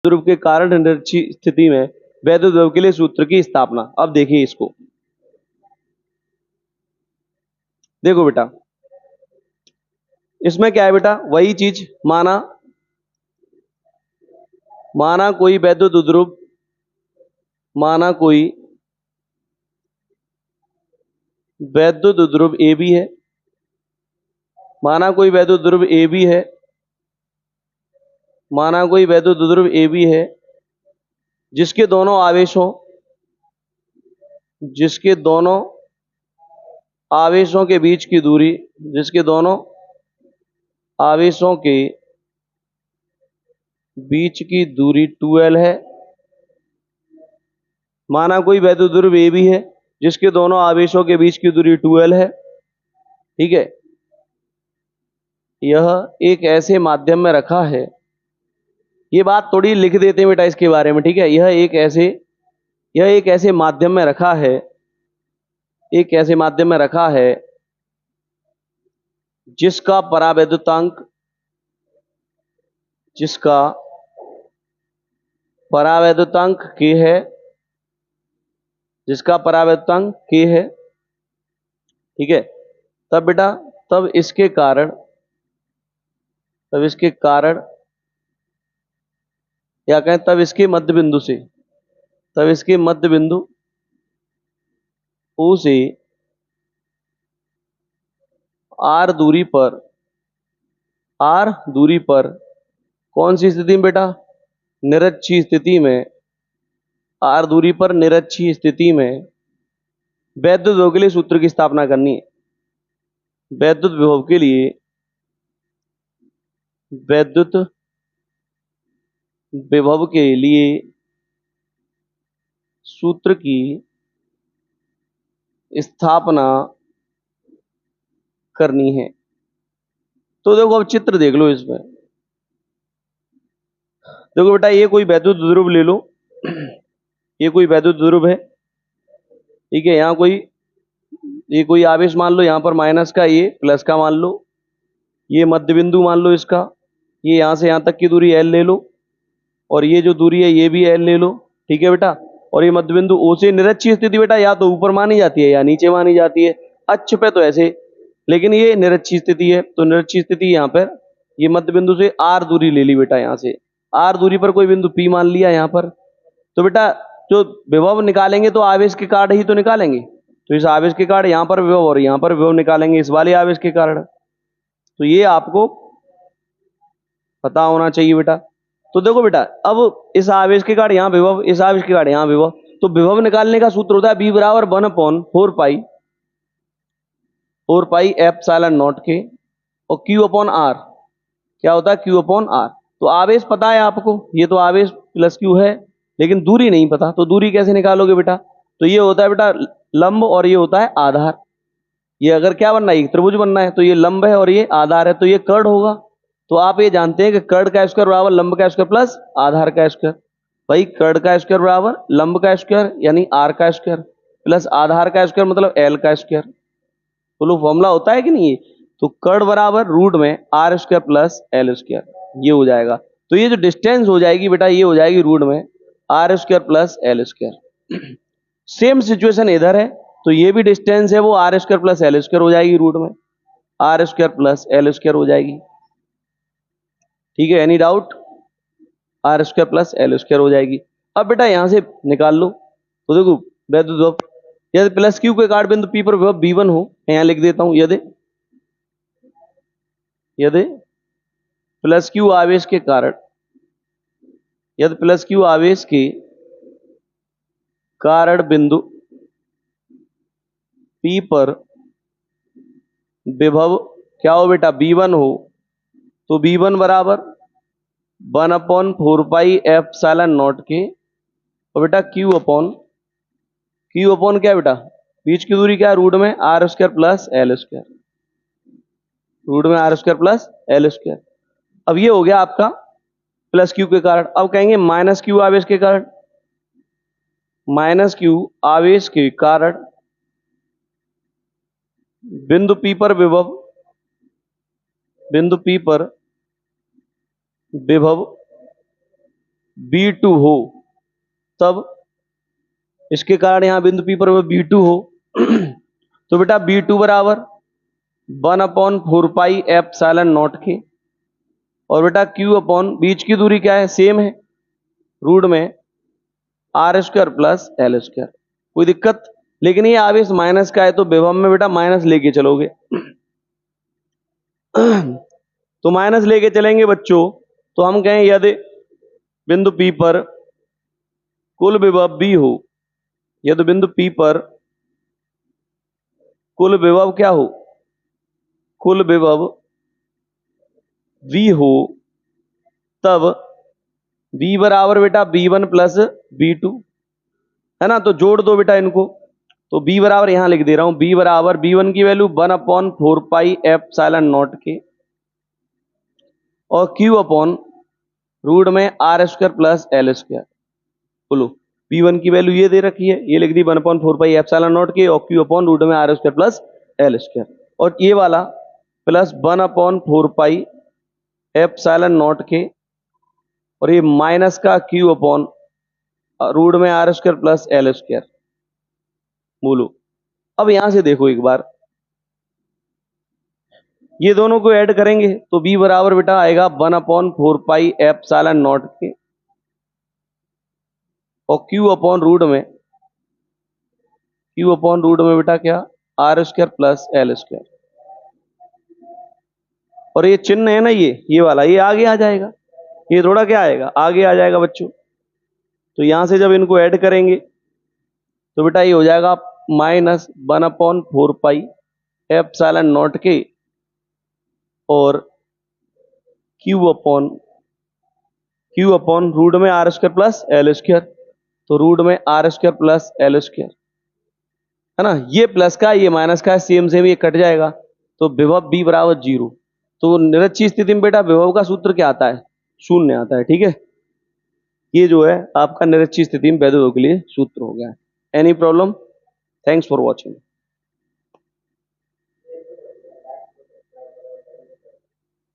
ध्रुव के कारण निरक्षीय स्थिति में वैद्युत विभव के लिए सूत्र की स्थापना। अब देखिए इसको, देखो बेटा इसमें क्या है बेटा, वही चीज, माना कोई वैद्युत ध्रुव, माना कोई वैद्युत ध्रुव ए बी है, माना कोई वैद्युत ध्रुव ए बी है, माना कोई वैद्युत ध्रुव ए बी है जिसके दोनों आवेशों के बीच की दूरी, जिसके दोनों आवेशों के बीच की दूरी 2L है। माना कोई वैद्युत ध्रुव ए बी है जिसके दोनों आवेशों के बीच की दूरी 2L है, ठीक है। यह एक ऐसे माध्यम में रखा है, ये बात थोड़ी लिख देते हैं बेटा इसके बारे में, ठीक है। यह एक ऐसे माध्यम में रखा है, एक ऐसे माध्यम में रखा है जिसका परावैद्युतांक K है, जिसका परावैद्युतांक K है, ठीक है। तब बेटा तब इसके कारण या कहें तब इसके मध्य बिंदु O से R दूरी पर कौन सी स्थिति में बेटा, निरक्षीय स्थिति में, R दूरी पर निरक्षीय स्थिति में वैद्युत विभव के लिए सूत्र की स्थापना करनी है। वैद्युत विभव के लिए सूत्र की स्थापना करनी है। तो देखो अब चित्र देख लो इसमें, देखो बेटा ये कोई वैद्युत ध्रुव ले लो, ये कोई वैद्युत ध्रुव है, ठीक है। ये कोई आवेश मान लो, यहां पर माइनस का, ये प्लस का मान लो, ये मध्य बिंदु मान लो इसका, ये यहां से यहां तक की दूरी L ले लो, और ये जो दूरी है ये भी L ले लो, ठीक है बेटा। और ये मध्य बिंदु O से निरक्षीय स्थिति बेटा या तो ऊपर मानी जाती है या नीचे मानी जाती है, अक्ष पे तो ऐसे, लेकिन ये निरक्षीय स्थिति है, तो निरक्षीय स्थिति यहाँ पर ये मध्य बिंदु से R दूरी ले ली बेटा, यहाँ से R दूरी पर कोई बिंदु P मान लिया यहाँ पर। तो बेटा जो विभव निकालेंगे तो आवेश के कारण ही तो निकालेंगे, तो इस आवेश के कारण यहाँ पर विभव और यहाँ पर विभव निकालेंगे इस वाले आवेश के कारण। तो ये आपको पता होना चाहिए बेटा। तो देखो बेटा अब इस आवेश के कारण यहाँ विभव, इस आवेश के कारण यहाँ विभव, तो विभव निकालने का सूत्र होता है B बराबर 1/4 पाई एप्सिलॉन नॉट के, और Q अपॉन R क्या होता है, Q अपॉन R। तो आवेश पता है आपको, ये तो आवेश प्लस Q है, लेकिन दूरी नहीं पता, तो दूरी कैसे निकालोगे बेटा। तो ये होता है बेटा लंब और ये होता है आधार। ये अगर क्या बनना है, एक त्रिभुज बनना है, तो ये लंब है और ये आधार है, तो ये कर्ण होगा। तो आप ये जानते हैं कि कर्ण का स्क्वायर बराबर लंब का स्क्वायर प्लस आधार का स्क्वायर। भाई कर्ण का स्क्वायर बराबर लंब का स्क्वायर यानी R का स्क्वायर प्लस आधार का स्क्वायर मतलब L का स्क्वायर। बोलो फॉर्मूला होता है कि नहीं। तो कर्ण बराबर रूट में R square plus L square, ये हो जाएगा। तो ये जो डिस्टेंस हो जाएगी बेटा, ये हो जाएगी रूट में R square plus L square. Same situation इधर है, तो ये भी डिस्टेंस है वो R square plus L square हो जाएगी, रूट में R square plus L square हो जाएगी, ठीक है। Any doubt, R square plus L square हो जाएगी। अब बेटा यहां से निकाल लो, तो देखो वैद्युत विभव यदि प्लस Q के कारण बिंदु P पर विभव V1 हो, यहां लिख देता हूं, यदि प्लस Q आवेश के कारण, यदि प्लस Q आवेश के कारण बिंदु P पर विभव क्या हो बेटा, V1 हो, तो V1 बराबर 1/4 एप्सिलॉन नॉट के, और बेटा Q अपॉन क्या बेटा, बीच की दूरी क्या है, रूट में R square plus L square, root में R square plus L square. अब ये हो गया आपका प्लस Q के कारण। अब कहेंगे माइनस Q आवेश के कारण, माइनस Q आवेश के कारण बिंदु P पर विभव, बिंदु P पर विभव B2 हो, तब इसके कारण यहां बिंदु P पर B2 हो तो बेटा B2 बराबर 1/4πε0 के, और बेटा Q अपॉन बीच की दूरी क्या है, सेम है, रूट में r² प्लस l²। कोई दिक्कत? लेकिन ये आवेश माइनस का है तो विभव में बेटा माइनस लेके चलोगे तो माइनस लेके चलेंगे बच्चों, तो हम कहें यदि बिंदु P पर कुल विभव B हो, यदि बिंदु P पर कुल विभव क्या हो, कुल विभव V हो, तब V बराबर बेटा B1 प्लस B2 है ना, तो जोड़ दो बेटा इनको, तो B बराबर यहां लिख दे रहा हूं, B बराबर B1 की वैल्यू 1/4πε0 के, और Q अपॉन रूट में r² प्लस l²। बोलो P1 की वैल्यू ये दे रखी है, ये लिख दी 1/4πε0 के, और Q अपॉन रूट में r² प्लस l², और ये वाला प्लस 1/4πε0 के, और ये माइनस का Q अपॉन रूट में r² प्लस l²। बोलो अब यहां से देखो एक बार, ये दोनों को ऐड करेंगे तो B बराबर बेटा आएगा 1/4πε0 के, और Q अपॉन रूट में बेटा क्या, r² प्लस l²। और ये चिन्ह है ना, ये वाला, ये आगे आ जाएगा, ये थोड़ा क्या आएगा, आगे आ जाएगा बच्चों। तो यहां से जब इनको ऐड करेंगे तो बेटा ये हो जाएगा माइनस 1/4πε0 के, और Q अपॉन रूट में r² प्लस l², तो रूट में r² प्लस l² है ना, ये प्लस का ये माइनस का सेम सेम ये कट जाएगा, तो विभव B बराबर 0। तो निरक्षीय स्थिति में बेटा विभव का सूत्र क्या आता है, शून्य आता है। ठीक है, ये जो है आपका निरक्षीय स्थिति में वैद्युत के लिए सूत्र हो गया है। Any problem? Thanks for watching.